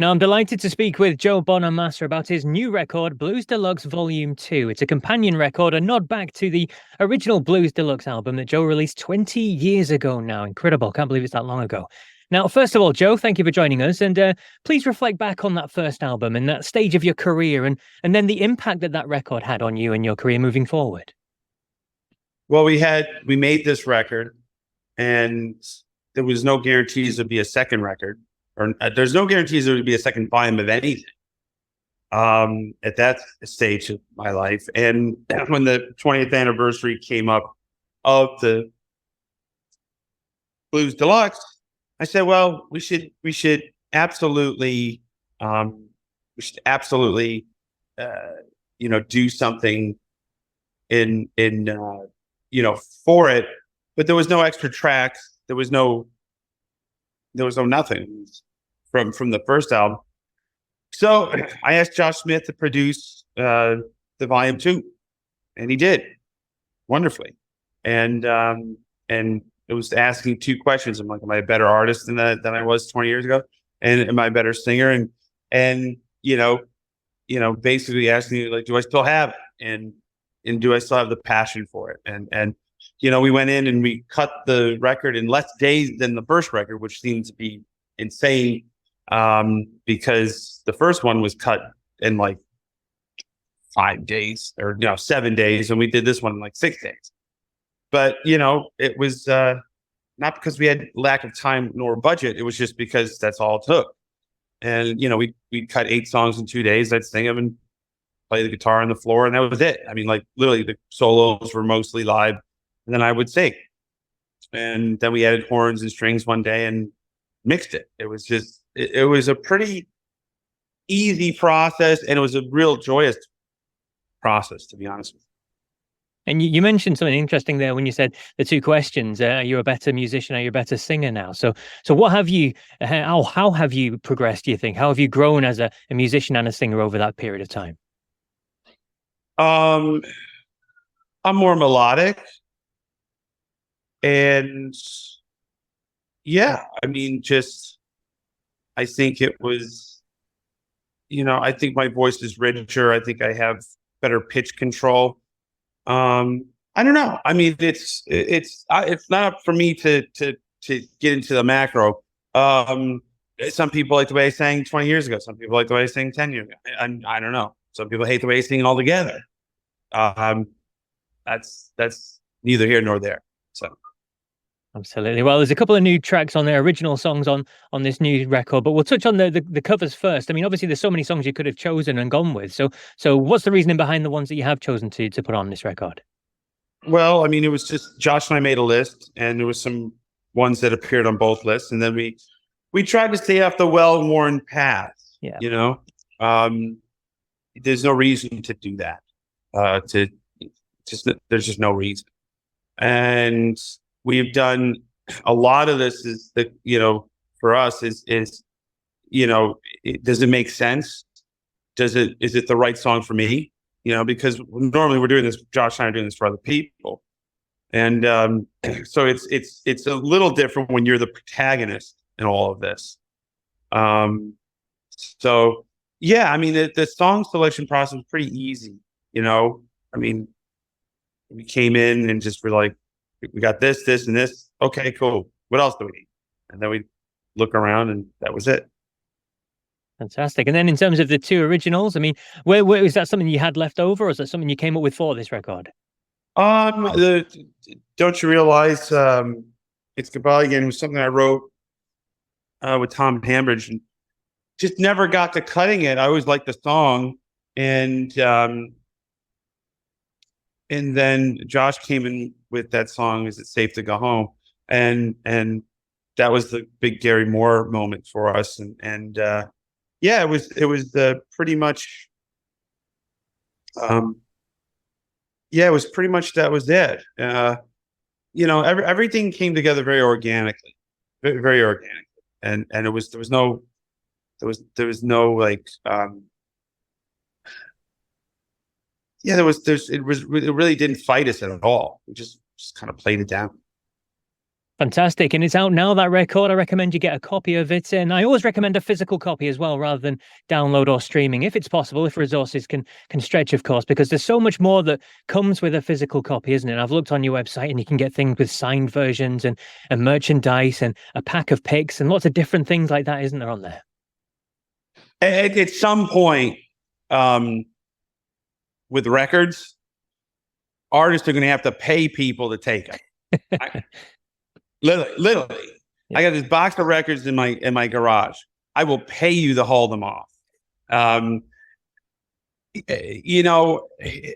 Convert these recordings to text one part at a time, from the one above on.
Now, I'm delighted to speak with Joe Bonamassa about his new record, Blues Deluxe Vol.2. It's a companion record, a nod back to the original Blues Deluxe album that Joe released 20 years ago now. Incredible. Can't believe it's that long ago. Now, first of all, Joe, thank you for joining us. And please reflect back on that first album and that stage of your career and then the impact that record had on you and your career moving forward. Well, we made this record and there was no guarantees there'd be a second record. Or there's no guarantees there would be a second volume of anything at that stage of my life. And when the 20th anniversary came up of the Blues Deluxe, I said, well, we should absolutely do something for it. But there was no extra tracks. There was no nothing from the first album. So I asked Josh Smith to produce the Volume 2, and he did wonderfully. And it was asking two questions. I'm like, am I a better artist than I was 20 years ago? And am I a better singer? And basically asking me, like, do I still have it? And do I still have the passion for it? And we went in and we cut the record in less days than the first record, which seems to be insane, because the first one was cut in like 5 days or 7 days, and we did this one in like 6 days. But it was not because we had lack of time nor budget. It was just because that's all it took. And we cut 8 songs in 2 days. I'd sing them and play the guitar on the floor, and that was it. I mean, like literally, the solos were mostly live, and then I would sing. And then we added horns and strings one day and mixed it. It was just, it was a pretty easy process, and it was a real joyous process, to be honest with you. And you mentioned something interesting there when you said the two questions: are you a better musician? Are you a better singer now? So what have you? How have you progressed? Do you think? How have you grown as a musician and a singer over that period of time? I'm more melodic, and yeah, I mean, I think it was, I think my voice is richer. I think I have better pitch control. I don't know. I mean, it's not up for me to get into the macro. Some people like the way I sang 20 years ago. Some people like the way I sang 10 years ago. I don't know. Some people hate the way I sing altogether. That's neither here nor there. So. Absolutely. Well, there's a couple of new tracks on there, original songs on this new record, but we'll touch on the covers first. I mean, obviously, there's so many songs you could have chosen and gone with. So what's the reasoning behind the ones that you have chosen to put on this record? Well, I mean, it was just Josh and I made a list, and there was some ones that appeared on both lists, and then we tried to stay off the well-worn path. Yeah. There's no reason to do that. There's just no reason, and we've done a lot of this is that, for us is does it make sense? Is it the right song for me? Because normally we're doing this, Josh and I are doing this for other people. And so it's a little different when you're the protagonist in all of this. So yeah, I mean, the song selection process was pretty easy. I mean, we came in and just were like, we got this, and this. Okay, cool. What else do we need? And then we look around, and that was it. Fantastic. And then in terms of the two originals, I mean, where is that something you had left over, or is that something you came up with for this record? Don't you realize It's Goodbye Again was something I wrote with Tom Hambridge, and just never got to cutting it. I always liked the song, and then Josh came in with that song, Is It Safe to Go Home? And that was the big Gary Moore moment for us. And yeah, it was pretty much, yeah, it was pretty much, that was it. Everything came together very organically, very, very organic. And there was no like, yeah, it really didn't fight us at all. We just kind of played it down. Fantastic. And it's out now, that record. I recommend you get a copy of it. And I always recommend a physical copy as well, rather than download or streaming, if it's possible, if resources can stretch, of course, because there's so much more that comes with a physical copy, isn't it? I've looked on your website and you can get things with signed versions and merchandise and a pack of picks and lots of different things like that, isn't there, on there? At some point, with records, artists are going to have to pay people to take them. Literally, Yeah. I got this box of records in my garage. I will pay you to haul them off. You know,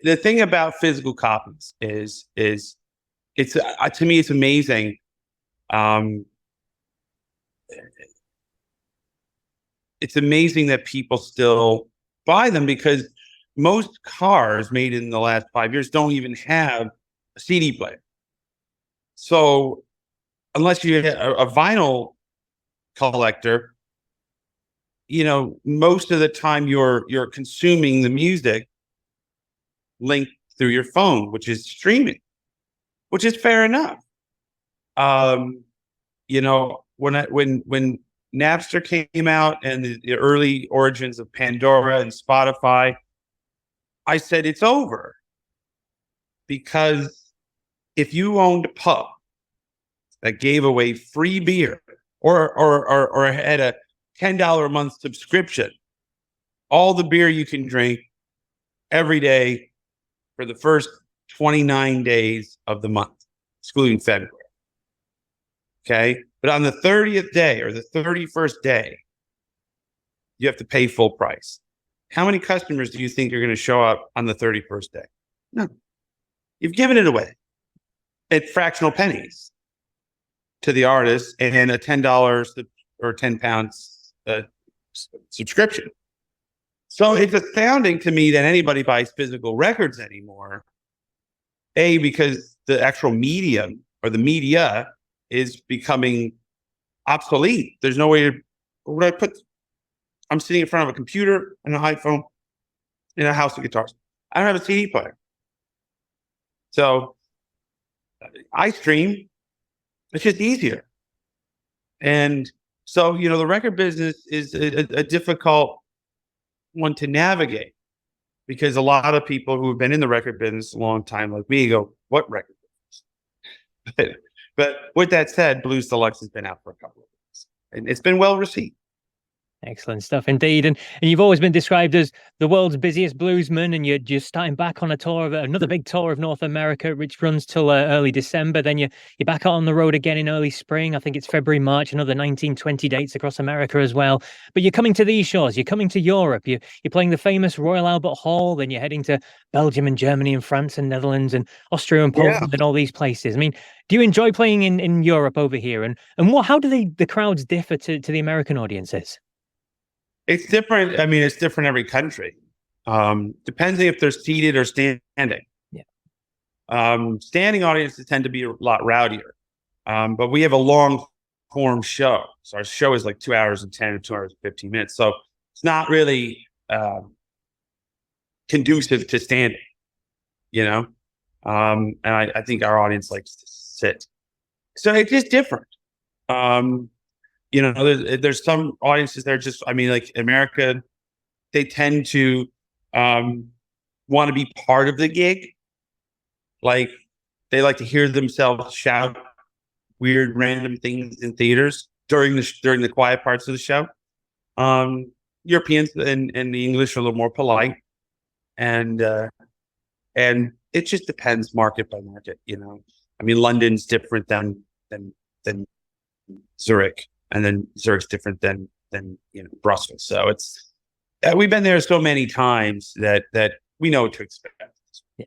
the thing about physical copies is it's to me it's amazing. It's amazing that people still buy them, because most cars made in the last 5 years don't even have a CD player. So unless you're a vinyl collector, you know, most of the time you're consuming the music linked through your phone, which is streaming, which is fair enough. You know, when Napster came out and the early origins of Pandora and Spotify, I said it's over, because if you owned a pub that gave away free beer or had a $10 a month subscription, all the beer you can drink every day for the first 29 days of the month, excluding February. Okay. But on the 30th day or the 31st day, you have to pay full price. How many customers do you think are going to show up on the 31st day? No. You've given it away at fractional pennies to the artist and a $10 or £10 subscription. So it's astounding to me that anybody buys physical records anymore. A, because the actual medium or the media is becoming obsolete. There's no way to, where would I put? I'm sitting in front of a computer and an iPhone in a house of guitars. I don't have a CD player. So I stream. It's just easier. And so, you know, the record business is a difficult one to navigate, because a lot of people who have been in the record business a long time, like me, go, what record business? But with that said, Blues Deluxe has been out for a couple of weeks and it's been well received. Excellent stuff indeed. And you've always been described as the world's busiest bluesman, and you're starting back on a tour of another big tour of North America, which runs till early December. Then you're back out on the road again in early spring. I think it's February, March, another 19, 20 dates across America as well. But you're coming to these shores, you're coming to Europe, you're playing the famous Royal Albert Hall, then you're heading to Belgium and Germany and France and Netherlands and Austria and Poland and all these places. I mean, do you enjoy playing in Europe over here? And how do the crowds differ to the American audiences? It's different. I mean, it's different every country. Depending if they're seated or standing. Yeah. Standing audiences tend to be a lot rowdier. But we have a long form show. So our show is like 2 hours and 10 or 2 hours and 15 minutes. So it's not really conducive to standing, you know? And I think our audience likes to sit. So it's just different. You know, there's some audiences that are just, I mean, like America, they tend to want to be part of the gig. Like they like to hear themselves shout weird, random things in theaters during the quiet parts of the show. Europeans and the English are a little more polite, and it just depends market by market. You know, I mean, London's different than Zurich. And then Zurich's different than you know, Brussels. So it's we've been there so many times that we know what to expect. Yeah.